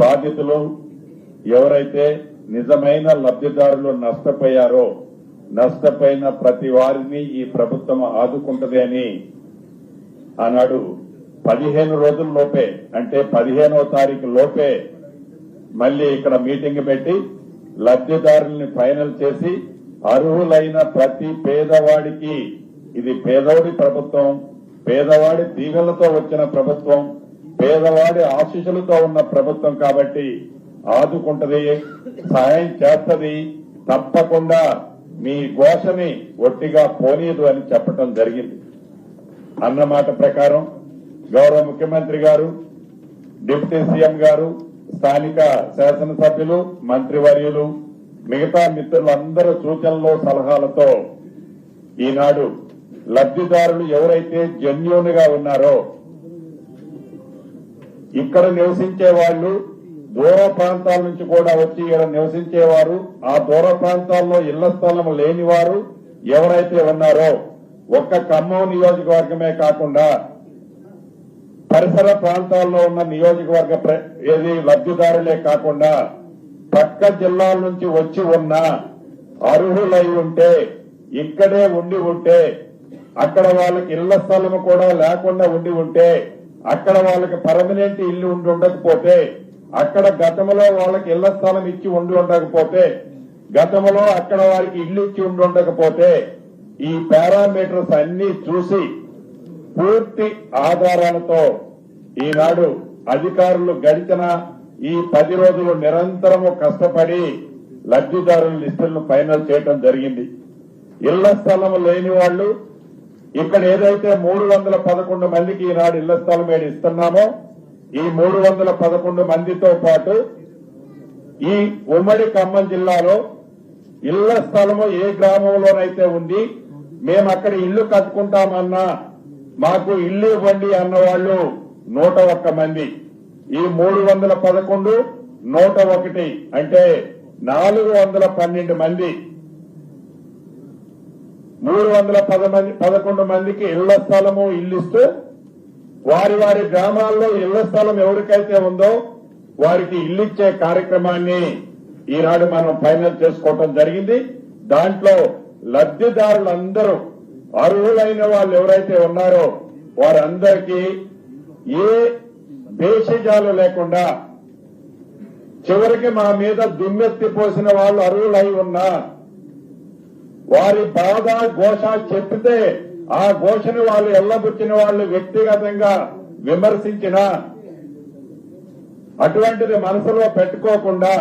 బాధితులు ఎవరైతే నిజమైన లబ్ధిదారులు నష్టపోయారో నష్టపోయిన ప్రతి వారిని ఈ ప్రభుత్వం ఆదుకుంటది అని ఆనాడు 15 రోజుల లోపే అంటే 15వ తారీఖు లోపే మళ్ళీ ఇక్కడ మీటింగ్ పెట్టి లబ్ధిదారుల్ని ఫైనల్ చేసి అర్హులైన ప్రతి పేదవాడికి ఇది పేదవాడి ప్రభుత్వం, పేదవాడి దీవెనలతో వచ్చిన ప్రభుత్వం, పేదవాడి ఆశీస్సులతో ఉన్న ప్రభుత్వం కాబట్టి ఆదుకుంటది, సహాయం చేస్తది, తప్పకుండా మీ ఘోషని ఒట్టిగా పోనీయదు అని చెప్పడం జరిగింది. అన్నమాట ప్రకారం గౌరవ ముఖ్యమంత్రి గారు, డిప్యూటీ సీఎం గారు, స్థానిక శాసనసభ్యులు, మంత్రివర్యులు, మిగతా మిత్రులందరూ సూచనలు సలహాలతో ఈనాడు లబ్ధిదారులు ఎవరైతే జెన్యూన్ గా ఉన్నారో ఇక్కడ నివసించే వాళ్ళు దూర ప్రాంతాల నుంచి కూడా వచ్చి ఇక్కడ నివసించేవారు, ఆ దూర ప్రాంతాల్లో ఇళ్ల స్థలం లేని వారు ఎవరైతే ఉన్నారో ఒక్క ఖమ్మం నియోజకవర్గమే కాకుండా పరిసర ప్రాంతాల్లో ఉన్న నియోజకవర్గ ఏది లబ్ధిదారులే కాకుండా పక్క జిల్లాల నుంచి వచ్చి ఉన్న అర్హులై ఉంటే ఇక్కడే ఉండి ఉంటే అక్కడ వాళ్ళకి ఇళ్ల స్థలం కూడా లేకుండా ఉండి ఉంటే అక్కడ వాళ్ళకి పర్మనెంట్ ఇల్లు ఉండి ఉండకపోతే అక్కడ గతంలో వాళ్ళకి ఇళ్ల స్థలం ఇచ్చి ఉండి ఉండకపోతే గతంలో అక్కడ వారికి ఇల్లు ఇచ్చి ఉండి ఉండకపోతే ఈ పారామీటర్స్ అన్ని చూసి పూర్తి ఆధారాలతో ఈనాడు అధికారులు గడిచిన ఈ 10 రోజులు నిరంతరము కష్టపడి లబ్ధిదారుల లిస్టులను ఫైనల్ చేయడం జరిగింది. ఇళ్ల స్థలం లేని వాళ్ళు ఇక్కడ ఏదైతే 311 మందికి ఈనాడు ఇళ్ల స్థలం ఇస్తున్నామో ఈ 311 మందితో పాటు ఈ ఉమ్మడి ఖమ్మం జిల్లాలో ఇళ్ల స్థలము ఏ గ్రామంలోనైతే ఉంది మేము అక్కడ ఇల్లు కట్టుకుంటామన్నా మాకు ఇల్లు ఇవ్వండి అన్న వాళ్ళు 101 మంది. ఈ 311 101 అంటే 412 మంది 311 మందికి ఇళ్ల స్థలము ఇల్లిస్తూ వారి వారి గ్రామాల్లో ఇళ్ల స్థలం ఎవరికైతే ఉందో వారికి ఇల్లిచ్చే కార్యక్రమాన్ని ఈనాడు మనం ఫైనల్ చేసుకోవడం జరిగింది. దాంట్లో లబ్ధిదారులందరూ అర్హులైన వాళ్ళు ఎవరైతే ఉన్నారో వారందరికీ ఏ భేషజాలు లేకుండా చివరికి మా మీద దుమ్మెత్తి పోసిన వాళ్ళు అర్హులై ఉన్నా వారి బాధ ఘోష చెప్పితే ఆ ఘోషను వాళ్ళు ఎల్లబుచ్చిన వాళ్ళు వ్యక్తిగతంగా విమర్శించిన అటువంటిది మనసులో పెట్టుకోకుండా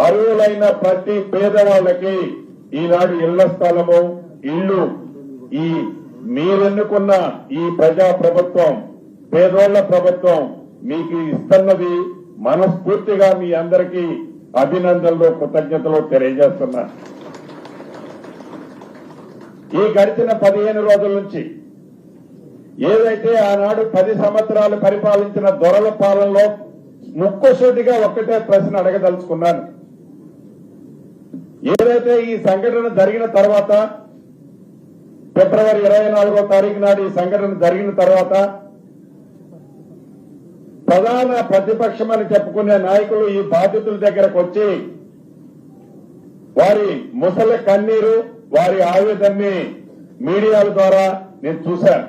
అర్హులైన ప్రతి పేదవాళ్ళకి ఈనాడు ఇళ్ల స్థలము ఇల్లు ఈ మీరెన్నుకున్న ఈ ప్రజా ప్రభుత్వం పేదోళ్ల ప్రభుత్వం మీకు ఇస్తున్నది మనస్ఫూర్తిగా మీ అందరికీ అభినందనలు కృతజ్ఞతలు తెలియజేస్తున్నా. ఈ గడిచిన 15 రోజుల నుంచి ఏదైతే ఆనాడు 10 సంవత్సరాలు పరిపాలించిన దొరల పాలనలో ముక్కుసూటిగా ఒక్కటే ప్రశ్న అడగదలుచుకున్నాను. ఏదైతే ఈ సంఘటన జరిగిన తర్వాత ఫిబ్రవరి 24వ తారీఖు నాడు ఈ సంఘటన జరిగిన తర్వాత ప్రధాన ప్రతిపక్షం అని చెప్పుకునే నాయకులు ఈ బాధితుల దగ్గరకు వచ్చి వారి ముసలి కన్నీరు వారి ఆవేదనని మీడియాల ద్వారా నేను చూశాను.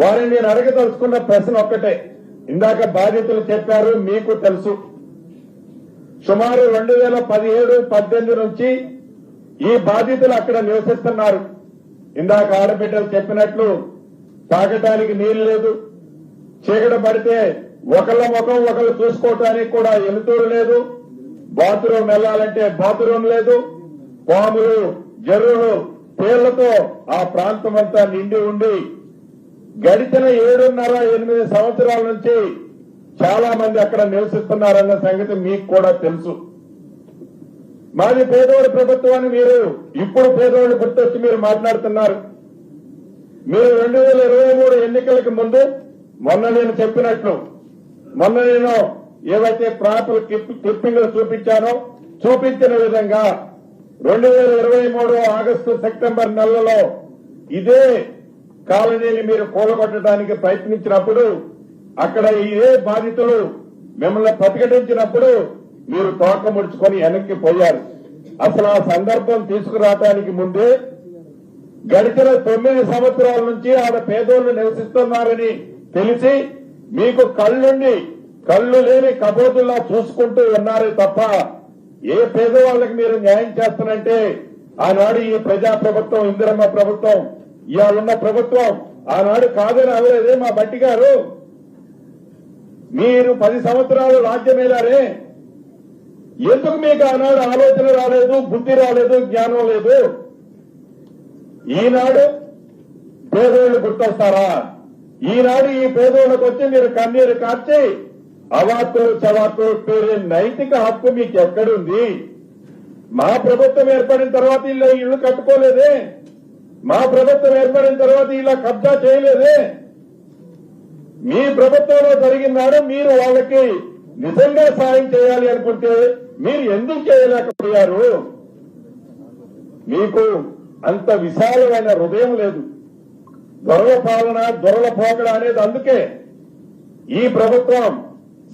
వారిని నేను అడగదలుచుకున్న ప్రశ్న ఒక్కటే. ఇందాక బాధితులు చెప్పారు, మీకు తెలుసు సుమారు 2017-18 నుంచి ఈ బాధితులు అక్కడ నివసిస్తున్నారు. ఇందాక ఆడబిడ్డలు చెప్పినట్లు తాగటానికి నీళ్లు లేదు, చీకటి పడితే ఒకళ్ళ ముఖం ఒకళ్ళు చూసుకోవటానికి కూడా ఎలుతూరు లేదు, బాత్రూమ్ వెళ్లాలంటే బాత్రూమ్ లేదు, పాములు జర్రులు తేళ్లతో ఆ ప్రాంతం అంతా నిండి ఉండి గడిచిన 7.5-8 సంవత్సరాల నుంచి చాలా మంది అక్కడ నివసిస్తున్నారన్న సంగతి మీకు కూడా తెలుసు. మాది పేదోడి ప్రభుత్వాన్ని మీరు ఇప్పుడు పేదోళ్ళు గుర్తొచ్చి మీరు మాట్లాడుతున్నారు. మీరు 2023 ఎన్నికలకు ముందు మొన్న నేను చెప్పినట్లు మొన్న నేను ఏవైతే ప్రాపర్ క్లిప్పింగ్లు చూపించానో చూపించిన విధంగా 2023 ఆగస్టు సెప్టెంబర్ నెలలో ఇదే కాలనీని మీరు కూలగొట్టడానికి ప్రయత్నించినప్పుడు అక్కడ ఇదే బాధితులు మిమ్మల్ని ప్రతిఘటించినప్పుడు మీరు తోక ముడుచుకొని వెనక్కి పోయారు. అసలు ఆ సందర్భం తీసుకురావడానికి ముందే గడిచిన 9 సంవత్సరాల నుంచి ఆడ పేదోళ్లు నివసిస్తున్నారని తెలిసి మీకు కళ్ళు లేని కబోతుల్లా చూసుకుంటూ ఉన్నారే తప్ప ఏ పేదవాళ్ళకి మీరు న్యాయం చేస్తానంటే ఆనాడు ఈ ప్రజా ప్రభుత్వం, ఇందిరమ్మ ప్రభుత్వం, ఇవాళున్న ప్రభుత్వం ఆనాడు కాదని అనలేదే మా బట్టి గారు. మీరు 10 సంవత్సరాలు రాజ్యమేలారే, ఎందుకు మీకు ఆనాడు ఆలోచన రాలేదు, బుద్ధి రాలేదు, జ్ఞానం లేదు? ఈనాడు పేదోళ్లు గుర్తొస్తారా? ఈనాడు ఈ పేదోళ్లకు వచ్చి మీరు కన్నీరు కార్చి అవాక్కులు చవాక్కులు పేరే నైతిక హక్కు మీకు ఎక్కడుంది? మా ప్రభుత్వం ఏర్పడిన తర్వాత ఇలా ఇళ్లు కట్టుకోలేదే, మా ప్రభుత్వం ఏర్పడిన తర్వాత ఇలా కబ్జా చేయలేదే. మీ ప్రభుత్వంలో జరిగిన నాడు మీరు వాళ్ళకి నిజంగా సాయం చేయాలి అనుకుంటే మీరు ఎందుకు చేయలేకపోయారు? మీకు అంత విశాలమైన హృదయం లేదు. దొరల పాలన, దొరల పోకడ అనేది అందుకే ఈ ప్రభుత్వం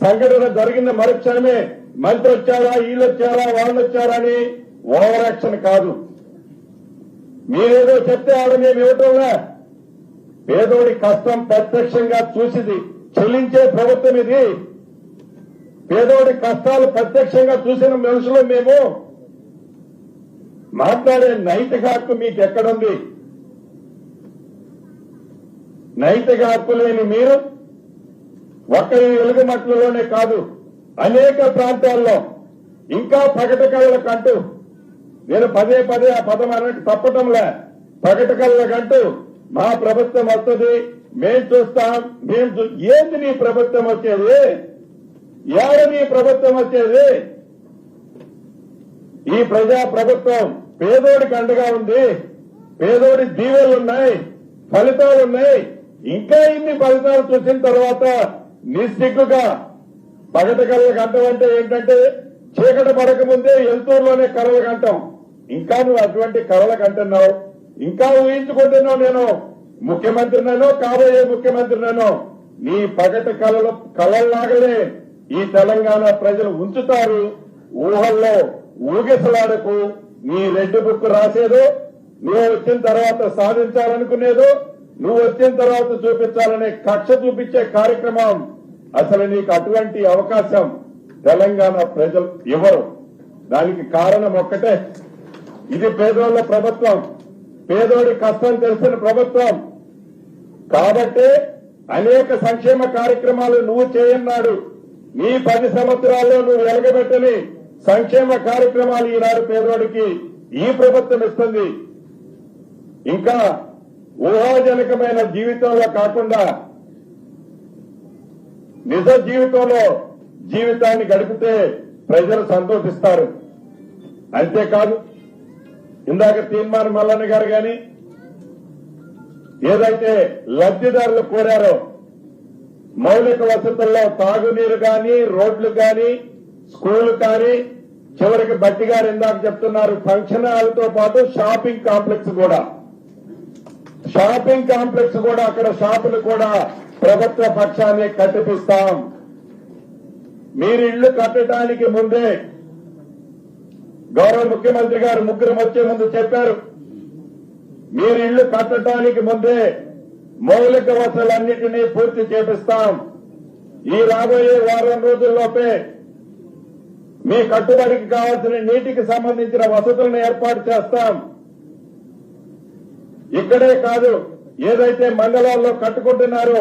సంఘటన జరిగిన మరుక్షణమే మంత్రి వచ్చారా, వీళ్ళు వచ్చారా, వాళ్ళు వచ్చారని ఓవర్ యాక్షన్ కాదు. మీరేదో చెప్తే ఆడ మేము ఇవ్వటంలా. పేదోడి కష్టం ప్రత్యక్షంగా చూసింది చెల్లించే ప్రభుత్వం ఇది. పేదోడి కష్టాలు ప్రత్యక్షంగా చూసిన మనుషులు మేము. మాట్లాడే నైతిక హక్కు మీకు ఎక్కడుంది? నైతిక హక్కు లేని మీరు ఒక్కరి వెలుగుమట్లలోనే కాదు, అనేక ప్రాంతాల్లో ఇంకా పగటి కళ్ళకంటూ, నేను పదే ఆ పదం అన్నట్టు తప్పటంలే, పగటి కళ్ళకంటూ మా ప్రభుత్వం వస్తుంది, మేం చూస్తాం, ఏంది నీ ప్రభుత్వం వచ్చేది? ఏడ నీ ప్రభుత్వం వచ్చేది? ఈ ప్రజా ప్రభుత్వం పేదోడికి అండగా ఉంది, పేదోడి దీవెలున్నాయి, ఫలితాలున్నాయి. ఇంకా ఇన్ని ఫలితాలు చూసిన తర్వాత నిస్సిగ్గుగా పగటి కళలు గంటం అంటే ఏంటంటే చీకటి పడక ముందే ఎల్తూరులోనే కళలు గంటాం. ఇంకా నువ్వు అటువంటి కళలు కంటున్నావు, ఇంకా ఊహించుకుంటున్నావు నేను ముఖ్యమంత్రినో కాబోయే ముఖ్యమంత్రినో. నీ పగటి కళల్లాగలే ఈ తెలంగాణ ప్రజలు ఉంచుతారు. ఊహల్లో ఊగిసలాడకు. నీ రెడ్డి బుక్ రాసేదో, నువ్వు వచ్చిన తర్వాత సాధించాలనుకునేదో, నువ్వు వచ్చిన తర్వాత చూపించాలనే కక్ష చూపించే కార్యక్రమం అసలు నీకు అటువంటి అవకాశం తెలంగాణ ప్రజలు ఇవ్వరు. దానికి కారణం ఒక్కటే, ఇది పేదోళ్ల ప్రభుత్వం, పేదోడి కష్టం తెలిసిన ప్రభుత్వం. కాబట్టి అనేక సంక్షేమ కార్యక్రమాలు నువ్వు చేయన్నాడు. నీ 10 సంవత్సరాల్లో నువ్వు వెలగబెట్టని సంక్షేమ కార్యక్రమాలు ఈనాడు పేదోడికి ఈ ప్రభుత్వం ఇస్తుంది. ఇంకా ఊహాజనకమైన జీవితంలో కాకుండా నిజ జీవితంలో జీవితాన్ని గడిపితే ప్రజలు సంతోషిస్తారు. అంతేకాదు, ఇందాక తీర్మానం మల్లన్న గారు గాని ఏదైతే లబ్ధిదారులు కోరారో మౌలిక వసతుల్లో తాగునీరు గాని, రోడ్లు గాని, స్కూళ్లు కానీ, చివరికి బట్టి గారు ఇందాక చెప్తున్నారు ఫంక్షన్ హాల్తో పాటు షాపింగ్ కాంప్లెక్స్ కూడా అక్కడ షాపులు కూడా ప్రభుత్వ పక్షాన్ని కట్టిపిస్తాం. మీరు ఇళ్లు కట్టడానికి ముందే గౌరవ ముఖ్యమంత్రి గారు ముగ్గురు వచ్చే ముందు చెప్పారు, మీరు ఇళ్లు కట్టడానికి ముందే మౌలిక వసతులన్నింటినీ పూర్తి చేపిస్తాం. ఈ రాబోయే వారం రోజుల్లోపే మీ కట్టుబడికి కావాల్సిన నీటికి సంబంధించిన వసతులను ఏర్పాటు చేస్తాం. ఇక్కడే కాదు, ఏదైతే మండలాల్లో కట్టుకుంటున్నారో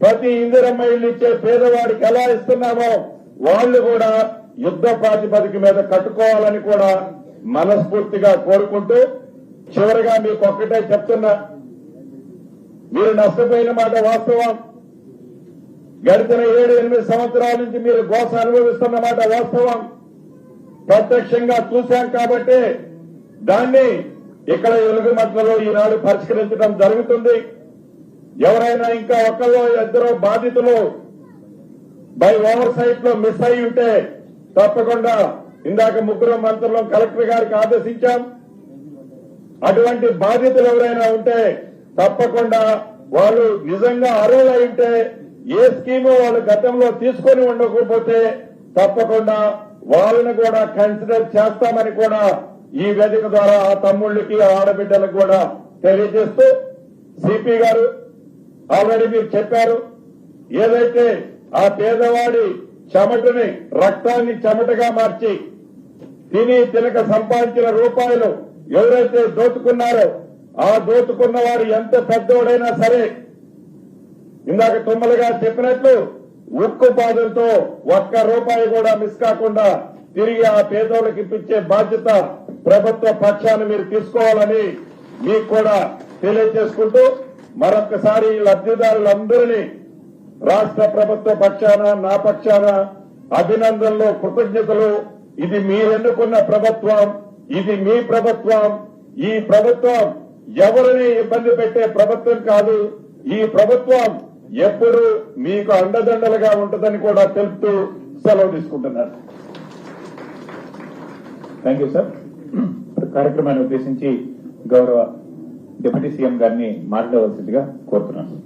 ప్రతి ఇందిరమ్మ ఇల్లు ఇచ్చే పేదవాడికి ఎలా ఇస్తున్నామో వాళ్ళు కూడా యుద్ధ ప్రాతిపదిక మీద కట్టుకోవాలని కూడా మనస్ఫూర్తిగా కోరుకుంటూ, చివరిగా మీకు ఒక్కటే చెప్తున్నా, మీరు నష్టపోయిన మాట వాస్తవం. గడిచిన 7-8 సంవత్సరాల నుంచి మీరు గోస అనుభవిస్తున్న మాట వాస్తవం. ప్రత్యక్షంగా చూశాం కాబట్టి దాన్ని ఇక్కడ ఎలుగుమట్లలో ఈనాడు పరిష్కరించడం జరుగుతుంది. ఎవరైనా ఇంకా ఒకళ్ళు ఇద్దరు బాధితులు బై ఓవర్ సైట్ లో మిస్ అయి ఉంటే తప్పకుండా ఇందాక ముగ్గురు మంత్రులు కలెక్టర్ గారికి ఆదేశించాం. అటువంటి బాధితులు ఎవరైనా ఉంటే తప్పకుండా వాళ్ళు నిజంగా అర్హులై ఉంటే ఏ స్కీము వాళ్ళు గతంలో తీసుకొని ఉండకపోతే తప్పకుండా వాళ్ళని కూడా కన్సిడర్ చేస్తామని కూడా ఈ వేదిక ద్వారా ఆ తమ్ముళ్ళకి ఆడబిడ్డలకు కూడా తెలియజేస్తూ సిపి గారు ఆల్రెడీ మీరు చెప్పారు, ఏదైతే ఆ పేదవాడి చెమటని రక్తాన్ని చెమటగా మార్చి తినక సంపాదించిన రూపాయలు ఎవరైతే దోచుకున్నారో ఆ దోచుకున్న వారు ఎంత పెద్దోడైనా సరే ఇందాక తుమ్మలుగా చెప్పినట్లు ఉక్కు పాదంతో ఒక్క రూపాయి కూడా మిస్ కాకుండా తిరిగి ఆ పేదోళ్ళకి ఇప్పించే బాధ్యత ప్రభుత్వ పక్షాన్ని మీరు తీసుకోవాలని మీకు కూడా తెలియజేసుకుంటూ మరొకసారి లబ్ధిదారులందరినీ రాష్ట్ర ప్రభుత్వ పక్షాన నా పక్షాన అభినందనలు, కృతజ్ఞతలు. ఇది మీరెన్నుకున్న ప్రభుత్వం, ఇది మీ ప్రభుత్వం. ఈ ప్రభుత్వం ఎవరిని ఇబ్బంది పెట్టే ప్రభుత్వం కాదు. ఈ ప్రభుత్వం ఎప్పుడు మీకు అండదండలుగా ఉంటుందని కూడా తెలుపుతూ సెలవు తీసుకుంటున్నారు. Thank you sir. కార్యక్రమాన్ని ఉద్దేశించి గౌరవ డిప్యూటీ సీఎం గారిని మాట్లాడవలసిందిగా కోరుతున్నాను.